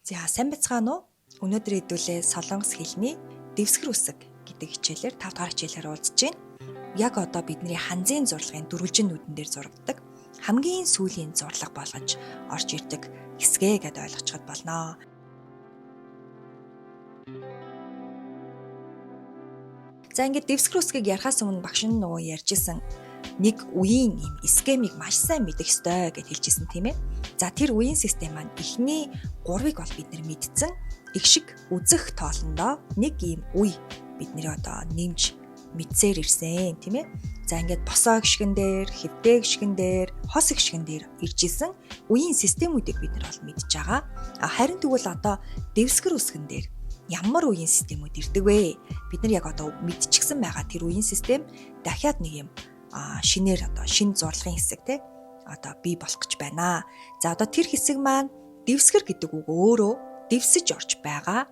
За сайн бацгаана уу? Өнөөдөр хэдүүлээ Солонгос хэлний дэвсгэр үсэг гэдэг хичээлээр 5 дахь хичээлээр уулзж байна. Яг одоо бидний ханзын зурлагын дөрвөлжин нүдэн дээр зурагдаг хамгийн сүүлийн зурлага болгож орж ирдэг хэсгээ гэдээ ойлгочиход болно. За ингээд дэвсгэр үсгийг ярихаас өмнө багш нь нөгөө ярьжсэн нэг үеийн юм схемийг маш сайн мэдэх ёстой гэж хэлжсэн тийм ээ. За тэр үеийн систем маань эхний 3-ыг бол бид нар мэдсэн. Их шиг үзэх тоолондоо нэг ийм үе бидний одоо нэмж мэдсээр ирсэн тийм ээ. За ингээд босоо гიშгэн дээр, хэвдээ гიშгэн дээр, хос гიშгэн дээр ирж исэн үеийн системүүдийг бид нар бол мэдж байгаа. Харин тэгвэл одоо дэвсгэр үсгэн дээр ямар үеийн системүүд ирдэг вэ? Бид нар яг одоо мэдчихсэн байгаа тэр үеийн систем дахиад нэг юм шинээр одоо шинэ зурлагын хэсэг те одоо бий болох гэж байна. За одоо тэр хэсэг маань дэвсгэр гэдэг үг өөрөө дэвсэж орж байгаа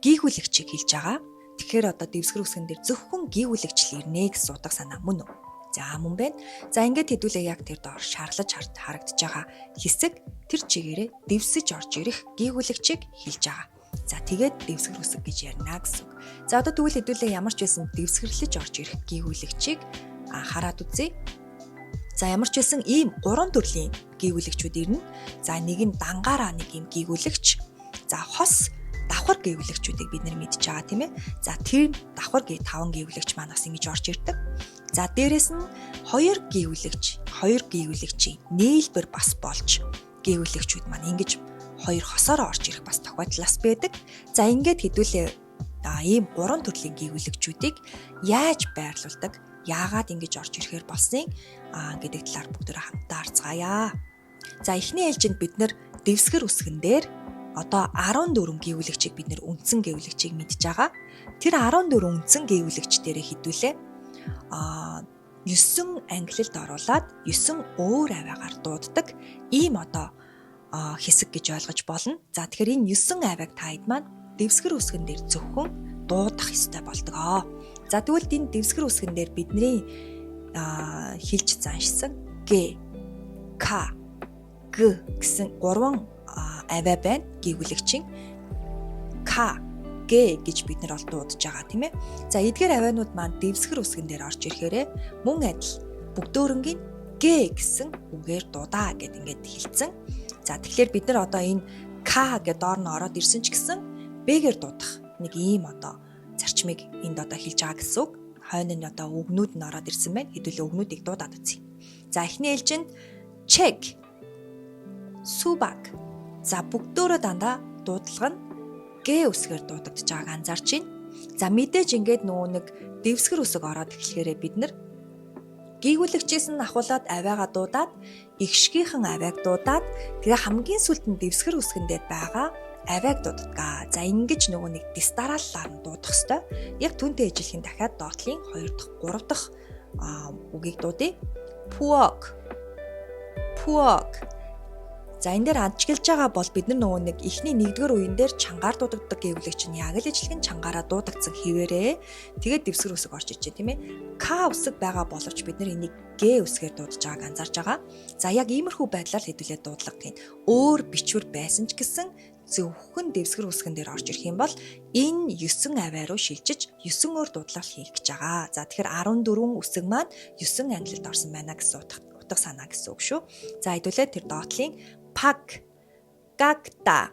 гийгүүлэгчийг хэлж байгаа. Тэгэхээр одоо дэвсгэр үсгэн дээр зөвхөн гийгүүлэгчл ирнэ гэсэн утга санаа мөн үү? За мөн байна. За ингээд хэдүүлээ яг тэр доор шаарлаж харагдаж байгаа хэсэг тэр чигээрээ дэвсэж орж ирэх гийгүүлэгчийг хэлж байгаа. За тэгээд дэвсгэр үсэг гэж ярина гэсэн үг. За одоо тэгвэл хэдүүлээ ямар ч байсан дэвсгэрлэж орж ирэх гийгүүлэгчийг хараад үзье. За ямар ч байсан ийм 3 төрлийн гийгүүлэгчүүд ирнэ. За нэг нь дангаараа нэг ийм гийгүүлэгч. За хос давхар гийгүүлэгчүүдийг бид нэр мэдж байгаа тийм ээ. За тэр давхар 5 гийгүүлэгч маань бас ингэж орж ирдэг. За дээрэс нь 2 гийгүүлэгчийн нээлбэр бас болж гийгүүлэгчүүд маань ингэж 2 хосоор орж ирэх бас тохиолдол байдаг. За ингээд хэдүүлээ ийм 3 төрлийн гийгүүлэгчүүдийг яаж байрлуулдаг? Яагаад ингэж орж ирэхээр болсон гэдэг талаар бүгдөө хамтдаа харцгаая. За эхний ээлжинд бид нэр дэвсгэр үсгэн дээр одоо 14 гийгүүлэгчийг бид нэр үндсэн гийгүүлэгчийг мэдж байгаа. Тэр 14 үндсэн гийгүүлэгч дээрээ хэдүүлээ 9 англилд оруулаад 9 өөр авиагаар дууддаг ийм одоо хэсэг гэж ойлгож болно. За тэгэхээр энэ 9 авиаг таад маань дэвсгэр үсгэн дээр зөвхөн дуудах ёстой болдог. За тэгвэл энэ дэвсгэр үсгэн дээр бидний хэлж заншсан Г, К, Г гэсэн 3 авиа байна. Гийгүүлэгчийн К, Г гэж бид нар бол дуудаж байгаа тийм ээ. За эдгээр авианууд маань дэвсгэр үсгэн дээр орж ирэхээр мөн адил бүгдөөрөнгийн Г гэсэн үгээр дуудаа гэд ингээд хэлсэн. За тэгэхээр бид нар одоо энэ К гэдэг доор нь ороод ирсэн ч гэсэн Б-гээр дуудах нэг ийм одоо зарчмыг энд одоо хэлж байгаа гэсэн үг. Хойно нь одоо үгнүүд нь ороод ирсэн байна. Хэдүүлээ үгнүүдийг дуудаад үзье. За эхний ээлжинд check, subak. За бүгдөө дандаа дуудлага нь Г үсгээр дуудагдж байгааг анзаарч байна. За мэдээж ингээд нөгөө нэг дэвсгэр үсэг ороод эхлэхээрээ бид нар гийгүүлэгчээс нь ахуулаад авиагаа дуудаад игшгийнхэн авиаг дуудаад тэгээ хамгийн сүүлд нь дэвсгэр үсгэн дээр байгаа авиаг дууддаг. За ингэж нөгөө нэг дистараллаар нь дуудах хэвээр. Яг түүнтэй ижилхэн дахиад доотлын 2 дахь 3 дахь үгийг дуудъя. Puok. За энэ дээр ажиглаж байгаа бол бид нөгөө нэг эхний 1-р үеийн дээр чангаар дуудагддаг гийгүүлэгч нь яг л ижилхэн чангаараа дуудагдсан хэвээрээ тэгээд дэвсгэр үсэг орж иж байна тийм ээ. К үсэг байгаа боловч бид нар энийг Г үсгээр дуудаж байгааг анзаарч байгаа. За яг иймэрхүү байдлаар хэдүүлээ дуудлагын өөр бичвэр байсан ч гэсэн зөвхөн дэвсгэр үсгэн дээр орж ирэх юм бол энэ 9 авиа руу шилжиж 9 өөр дуудлага хийх гэж байгаа. За тэгэхээр 14 үсэг маань 9 англилд орсон байна гэсэн утга санаа гэсэн үг шүү. За хэдүүлээ тэр доотлын пак, гагта,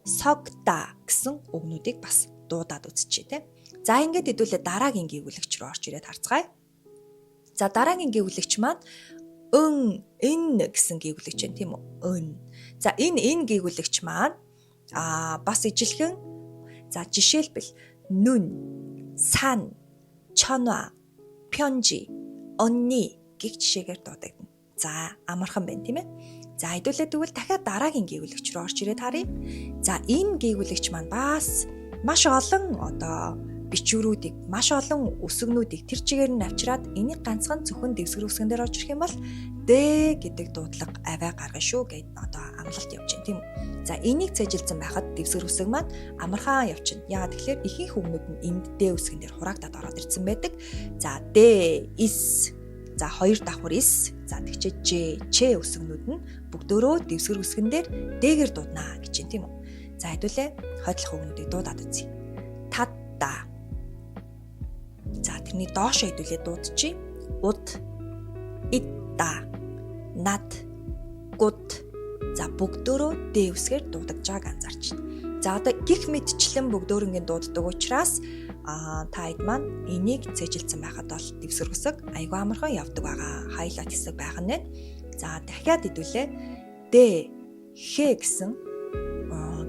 согта гэсэн үгнүүдийг бас дуудаад үзчихье те. За ингээд хэдүүлээ дараагийн гийгүүлэгч рүү орж ирээд харцгаая. За дараагийн гийгүүлэгч маань эн гэсэн гийгүүлэгч байна тийм үү? Өн. За энэ гийгүүлэгч маань бас ижилхэн за жишээлбэл нүн, сан, чонва, пёнжи, онни гэх жишээгээр дуудагдана. За амархан байна тийм ээ. За хэдүүлээ тэгвэл дахиад дараагийн гийгүүлэгч рүү орж ирээд харъя. За энэ гийгүүлэгч маань бас маш олон одоо бичвэрүүдийг, маш олон үсгнүүдийг тэр чигээр нь авчираад энийг ганцхан зөвхөн дэвсгэр үсгэн дээр орж ирэх юм бол Д гэдэг дуудлага авиа гаргана шүү гэд одоо амлалт явж байна тийм үү. За энийг цэжилсэн байхад дэвсгэр үсэг маань амархан явчихна. Яагаад тэгэхээр ихэнх үгнүүд нь энд Д үсгэн дээр хураагдаад ороод ирсэн байдаг. За Д, Ис, за 2 давхар Ис, за тэгчээ Ж, Ч үсгнүүд нь бүгдөө дэвсгэр үсгэн дээр Д-гээр дуудана гэж байна тийм үү. За хэдүүлээ хойдлох үгнүүдийг дуудаад үзье. Татта. За тэрний доошо хэдүүлээ дуудчихъя. Уд, итта, над, гуд. За бүгдөө Д үсгээр дуудаж байгааг анзаарч байна. За одоо гих мэдчлэн бүгдөө ингэ дууддаг учраас та хэд маань энийг цээжилсэн байхад бол дэвсгэр үсэг айгүй амархан явдаг байгаа. Хайлайт хэсэг байх нь. За дахиад хэдүүлээ Д, Х гэсэн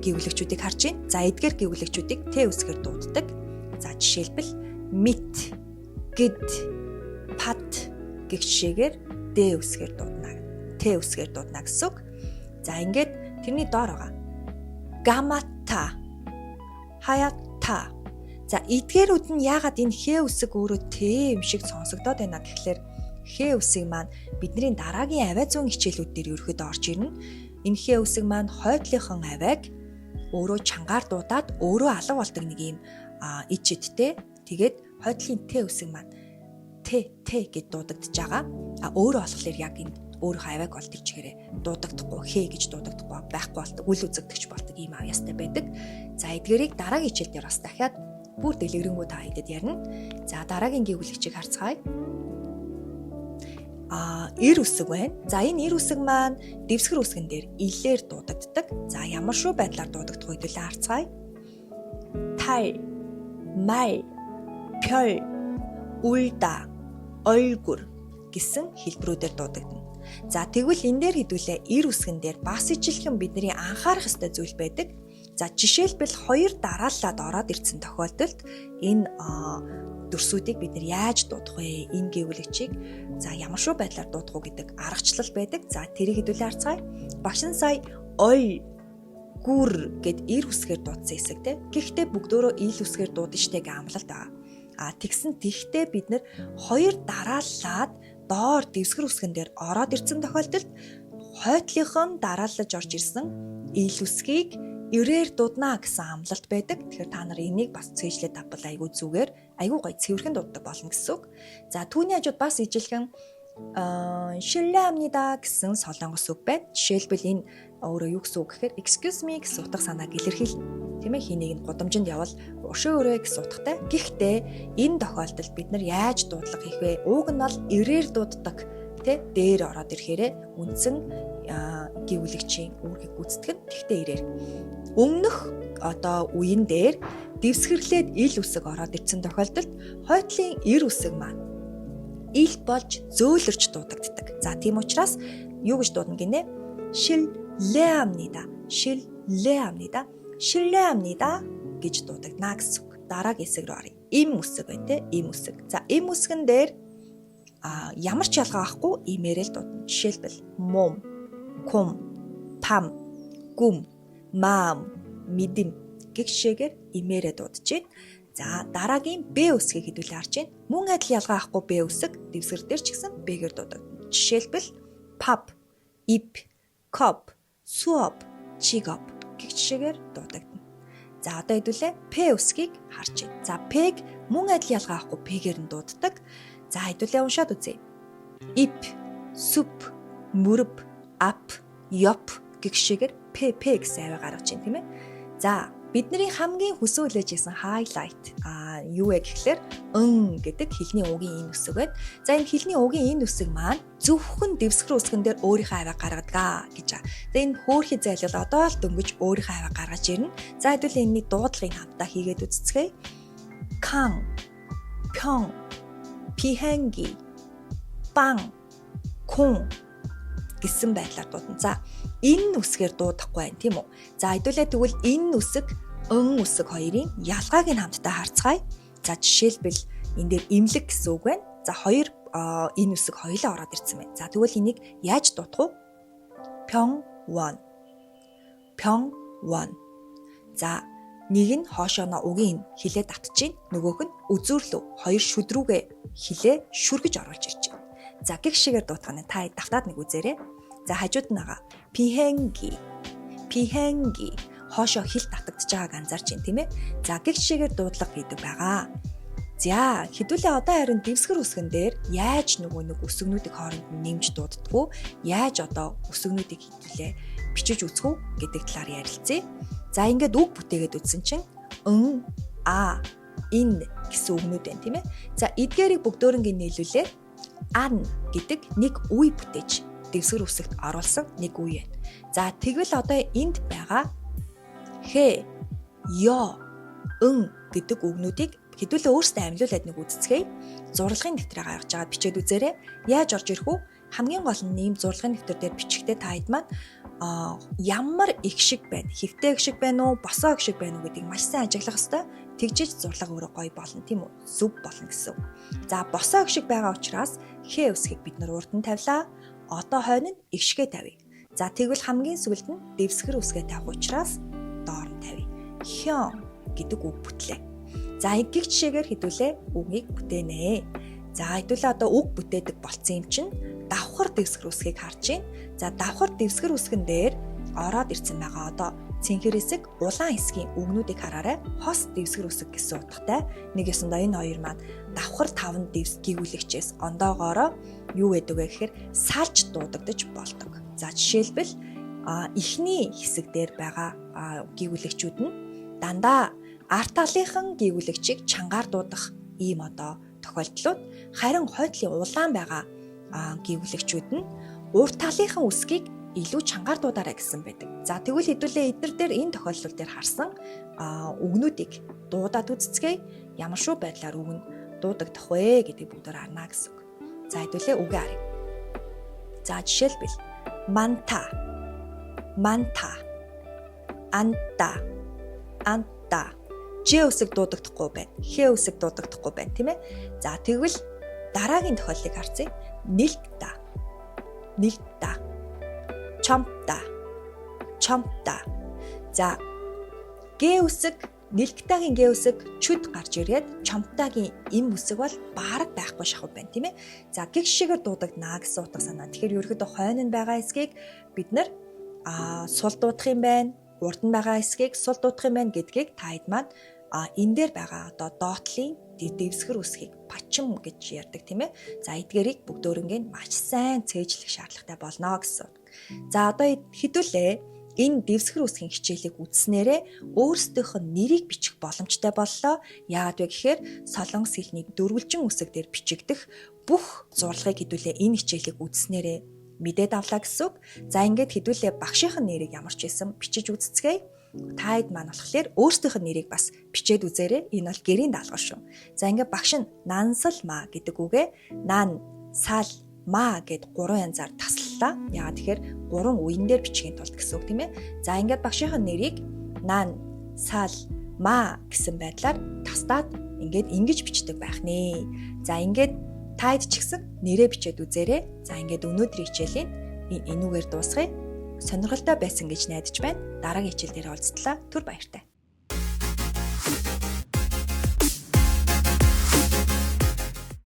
гэгүүлэгчүүдийг харж байна. За эдгээр гэгүүлэгчүүдийг Т үсгээр дууддаг. За жишээлбэл мит, гид, пат гэх жишээгээр Д үсгээр дуудана. Т үсгээр дуудана гэсэн үг. За ингээд тэрний доор байгаа. Гамата, хаята. За эдгээрүүд нь яагаад энэ Х үсэг өөрөө Т юм шиг сонсогдоод байна гэхлээр Х үсэг маань бидний дараагийн авиа зүүн хичээлүүд дээр ерөөхдөө орж ирнэ. Энэ Х үсэг маань хойдлынхон авиаг өөрөө чангаар дуудаад өөрөө алга болдог нэг юм ичэдтэй. Тэгээд хойдлын Т үсэг маань Т гэд дуудагдж байгаа. Өөрөө болохоор яг энэ өөрийнхөө авиаг бол тэр чигээрээ дуудагдахгүй Х гэж дуудагдахгүй байхгүй болдог. Үл үзэгдэгч болдог ийм авьяастай байдаг. За эдгээрийг дараагийн хичээл дээр бас дахиад бүр дэлгэрэнгүй та хэдэд ярина. За дараагийн гэгүүлэгчийг харцгаая. Эр үсэг байна. За энэ эр үсэг маань дэвсгэр үсгэн дээр илээр дуудагддаг. За ямар шүү байдлаар дуудагдах хэдүүлээ харцгаая. Тай, май, пёл, улда, ойгур гэсэн хэлбэрүүдээр дуудагдана. За тэгвэл энэ дээр хэдүүлээ эр үсгэн дээр бас ижилхэн бидний анхаарах ёстой зүйл байдаг. За жишээлбэл хоёр дарааллаад ороод ирсэн тохиолдолд энэ дүрсүүдийг бид нар яаж дуудах вэ? Энэ гэвлэгчийг за ямар шүү байдлаар дуудах уу гэдэг аргачлал байдаг. За тэрийг хэдүүлээ харцгаая. Багш нь сая ой, гүр гэд эр үсгээр дуудсан хэсэг те. Гэхдээ бүгдөө ил үсгээр дуудана штэ гэ амлалт байгаа. Тэгсэн тэгтээ бид нар хоёр дарааллаад доор дэвсгэр үсгэн дээр ороод ирсэн тохиолдолд хойдлынхон дарааллаж орж ирсэн ил үсгийг эрээр дуудана гэсэн амлалт байдаг. Тэгэхээр та нар энийг бас цээжлээд авбал айгүй зүгээр, айгүй гоё цэвэрхэн дууддаг болно гэсэн үг. За түүний хажууд бас ижилхэн шилэмнида гэсэн солонгос үг байна. Жишээлбэл энэ өөрөө юу гэсэн үг гэхээр excuse me гэсэн утга санааг илэрхийлнэ. Тийм ээ, хэнийг нь гудамжинд явал уршаа өрөө гэсэн утгатай. Гэхдээ энэ тохиолдолд бид нар яаж дуудлага хийх вэ? Ууг нь бол эрээр дууддаг, тэ дээр ороод ирэхээрээ үндсэн гэгүүлэгчийн үүргийг гүйцэтгэх нь тэгтээ эрээр. Өмнөх одоо үеийн дээр дэвсгэрлээд ил үсэг ороод ирсэн тохиолдолд хойдлын эр үсэг маань ил болж зөөлөрч дуудагддаг. За тийм учраас юу гэж дуудана гинэ? Шиллэмнида, шиллэмнида, шиллэмнида гэж дуудагдана гэсэн үг. Дараагийн хэсэг рүү оръё. Им үсэг байна те, им үсэг. За им үсгэн дээр ямар ч ялгаа байхгүй имээрэл дуудана. Жишээлбэл мом, кум, пам, гүм, маам, мэдэм гэх жишээгээр имээрээ дуудаж байна. За дараагийн Б үсгийг хэдүүлээ харж байна. Мөн адил ялгаа авахгүй Б үсэг дэвсгэр дээр ч гэсэн Б-гээр дуудагдана. Жишээлбэл пап, ип, коп, суоп, чигоп гэх жишээгээр дуудагдана. За одоо хэдүүлээ П үсгийг харж байна. За П-г мөн адил ялгаа авахгүй П-гээр нь дууддаг. За хэдүүлээ уншаад үзье. Ип, суп, мөрөв, ап, ёп гэх жишээгээр П гэсэн аваа гаргаж байна тийм ээ. За бидний хамгийн хүсүүлж исэн highlight юу вэ гэхлээр гэдэг хэлний үгийн энэ үсэг байна. За энэ хэлний үгийн энэ үсэг маань зөвхөн дэвсгэр үсгэн дээр өөрийнхөө аваа гаргадаг гэж байгаа. За энэ хөөрхий зайлшгүй одоо л дөнгөж өөрийнхөө аваа гаргаж ирнэ. За хэдүүл энэний дуудлагыг хамтдаа хийгээд үзцгээе. Кан, пён, пихэнги, бан, кун гэсэн байдлаар дуудана. За энэ үсгээр дуудахгүй байх тийм үү? За хэдүүлээ тэгвэл энэ үсэг үсэг хоёрын ялгааг нь хамтдаа харцгаая. За жишээлбэл энэ дээр имлэг гэсэн үг байна. За хоёр энэ үсэг хоёулаа ороод ирсэн байна. За тэгвэл энийг яаж дуудах вэ? Пён вон. Пён вон. За нэг нь хоошооно үгийн хилээ татчихин, нөгөөх нь үзүүрлөө хоёр шүд рүүгээ хилээ шүргэж оруулж ирж байна. За гэх шигээр дуудах нь та давтаад нэг үзээрэй. За хажууд нь байгаа пихэнги. Пихэнги хоошоо хил татагдж байгааг анзаарч байна тийм ээ. За гэх шигээр дуудлага хийдэг байгаа. За хэдүүлээ одоо харин дэвсгэр үсгэн дээр яаж нөгөө нэг үсгнүүдийг хооронд нэмж дууддаггүй, яаж одоо үсгнүүдийг хэдүүлээ бичиж үзэх үү гэдэг талаар ярилцъя. За ингээд үг бүтээгээд үзсэн чинь а ин гэсэн үгнүүд байна тийм ээ. За эдгээрийг бүгдөөрөнгө нийлүүлээд ан гэдэг нэг үе бүтээж дэвсгэр үсэгт оруулсан нэг үе байна. За тэгвэл одоо энд байгаа хэ, ёо, гэдэг үгнүүдийг хэдүүлээ өөрсдөө амьлуулад нэг үзцгээе. Зурлагын дэвтрээ гаргаж аваад бичээд үзээрэй. Яаж орж ирэх вэ? Хамгийн гол нь ийм зурлагын дэвтэр дээр бичихдээ та хэд маань ямар их шиг байна, хэвтэй их шиг байна уу, босоо их шиг байна уу гэдгийг маш сайн ажиглах ёстой. Тэгжиж зурлага өөрөө гоё болно тийм үү? Зүв болно гэсэн. За босоо их шиг байгаа учраас хэ үсгийг бид нар урд нь тавилаа. Одоо хойно нь их шигээ тавья. За тэгвэл хамгийн сүүлд нь дэвсгэр үсгээ тавих учраас доор нь тавья. Хён гэдэг үг бүтлээ. За ингийг жишээгээр хэдүүлээ үгийг бүтээнэ. За хэдүүлээ одоо үг бүтээдэг болцсон юм чинь давхар дэвсгэр үсгийг харж байна. За давхар дэвсгэр үсгэн дээр ороод ирсэн байгаа одоо цэнхэр хэсэг, улаан хэсгийн үгнүүдийг хараарай. Хос дэвсгэр үсэг гэсэн утгатай. Нэг ёсондоо энэ хоёр маань давхар 5 дэвс гүйгүүлэгчээс ондоогоороо юу гэдэг вэ гэхээр салж дуудагдаж болдог. За жишээлбэл эхний хэсэг дээр байгаа гүйгүүлэгчүүд нь дандаа арт талынхан гүйгүүлэгчийг чангаар дуудах ийм одоо тохиолдлууд, харин хойдлын улаан байгаа гүйгүүлэгчүүд нь урт талынхан үсгийг илүү чангаар дуудаарай гэсэн байдаг. За тэгвэл хэдүүлээ эдгээр дээр энэ тохиолдол дээр харсан үгнүүдийг дуудаад үзцгээе. Ямар шүү байдлаар үг нь дуудагдах вэ гэдгийг бүгдээр харна гэсэн үг. За хэдүүлээ үгээ харъя. За жишээлбэл манта, анта Ж үсэг дуудагдахгүй байна. Хэ үсэг дуудагдахгүй байна, тийм ээ. За тэгвэл дараагийн тохиолдлыг харцгаая. Нэлтта. Чомта. За гэ үсэг, нэлттагийн гэ үсэг чүд гарч ирээд чомтагийн им үсэг бол баараг байхгүй шахав байна, тийм ээ. За гих шигээр дуудагдана гэсэн утга санаа. Тэгэхээр ерөөдөө хойно нь байгаа хэсгийг бид нар сул дуудах юм байна. Урд нь байгаа хэсгийг сул дуудах юм байна гэдгийг та хэд маань энэ дээр байгаа одоо доотлын дэвсгэр үсгийг пачим гэж ярьдаг тийм ээ. За эдгээрийг бүгдөөрөнгөө маш сайн цээжлэх шаардлагатай болно гэсэн. За одоо хэдүүлээ энэ дэвсгэр үсгийн хичээлийг үзснээрээ өөрсдийнх нь нэрийг бичих боломжтой боллоо. Яагаад вэ гэхээр солонгос хэлний дөрвөлжин үсэг дээр бичигдэх бүх зурлагыг хэдүүлээ энэ хичээлийг үзснээрээ мэдээд авлаа гэсэн үг. За ингээд хэдүүлээ багшийнх нь нэрийг ямар ч байсан бичиж үзцгээе. Та хэд маань болохоор өөрсдийнх нь нэрийг бас бичээд үзээрэй. Энэ бол гэрийн даалгавар шүү. За ингээд багш нь нансалма гэдэг үгээ нан сал ма гэд 3 янзаар таслалаа. Яагаад тэгэхээр 3 үеийн дээр бичихийн тулд гэсэн үг тийм ээ. За ингээд багшийнх нь нэрийг нан сал ма гэсэн байдлаар тастаад ингээд ингэж бичдэг байх нэ. За ингээд та хэд ч гэсэн нэрээ бичээд үзээрэй. За ингээд өнөөдрийн хичээлийн энүүгээр дуусгая. Сонирхолтой байсан гэж найдаж байна. Дараагийн хичээл дээр уулзтлаа. Түр баяртай.